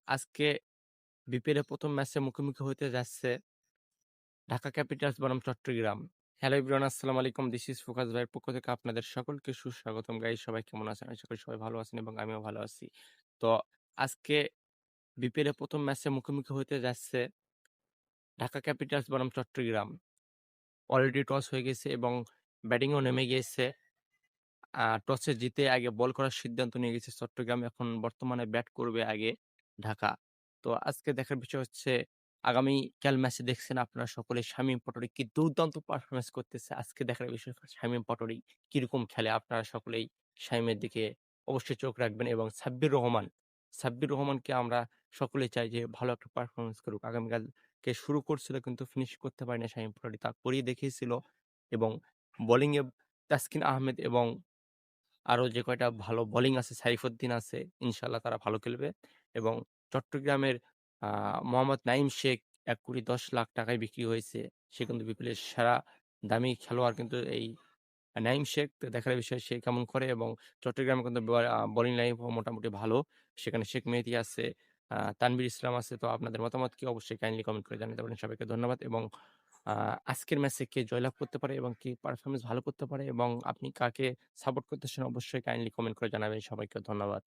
আজকে বিপিএল এর ১ম ম্যাচে মুখোমুখি হতে যাচ্ছে ঢাকা ক্যাপিটালস বনাম চট্টগ্রাম। হ্যালো এভরিওয়ান, আসসালামু আলাইকুম। দিস ইজ ফোকাস ভাইয়ের পক্ষ থেকে আপনাদের সকলকে সুস্বাগতম। গাইস, সবাই কেমন আছেন? আশা করি সবাই ভালো আছেন এবং আমিও ভালো আছি। তো আজকে বিপিএল এর ১ম ম্যাচে মুখোমুখি হতে যাচ্ছে ঢাকা ক্যাপিটালস বনাম চট্টগ্রাম। অলরেডি টস হয়ে গেছে এবং ব্যাটিংও নেমে গিয়েছে। টসে জিতে আগে বল করার সিদ্ধান্ত নিয়ে গেছে চট্টগ্রাম। এখন বর্তমানে ব্যাট করবে আগে ঢাকা। তো আজকে দেখার বিষয় হচ্ছে আগামীকাল ম্যাচে দেখছেন আপনারা সকলে শামীম পটোরি কি দুর্দান্ত পারফরম্যান্স করতেছে। আজকে দেখার বিষয় শামীম পটোরি কিরকম খেলে আপনারা সকলেই শামীমের দিকে অবশ্যই চোখ রাখবেন এবং সাব্বির রহমানকে আমরা সকলেই চাই যে ভালো একটা পারফরম্যান্স করুক। আগামীকালকে শুরু করছিল কিন্তু ফিনিশ করতে পারেনি শামীম পটোরি। তা করিয়ে দেখিয়েছিল এবং বোলিংয়ে তাসকিন আহমেদ এবং আরো যে কয়টা ভালো বোলিং আছে, সাইফুদ্দিন আছে, ইনশাআল্লাহ তারা ভালো খেলবে এবং চট্টগ্রামের আ মোহাম্মদ নাঈম শেখ ৳১,১০,০০,০০০ বিক্রি হয়েছে। সে কিন্তু বিপিএলের সেরা দামি খেলোয়াড় কিন্তু এই নাঈম শেখ। তো দেখার বিষয় সে কেমন করে এবং চট্টগ্রামে কিন্তু বোলিং লাইনও মোটামুটি ভালো। সেখানে শেখ মেহেদী আছে, তানভীর ইসলাম আছে। তো আপনাদের মতামত কি? অবশ্যই কাইন্ডলি কমেন্ট করে জানাতে পারেন। সবাইকে ধন্যবাদ এবং আ আজকের ম্যাচে কে জয়লাভ করতে পারে এবং কে পারফরম্যান্স ভালো করতে পারে এবং আপনি কাকে সাপোর্ট করতেছেন অবশ্যই কাইন্ডলি কমেন্ট করে জানাবেন। সবাইকে ধন্যবাদ।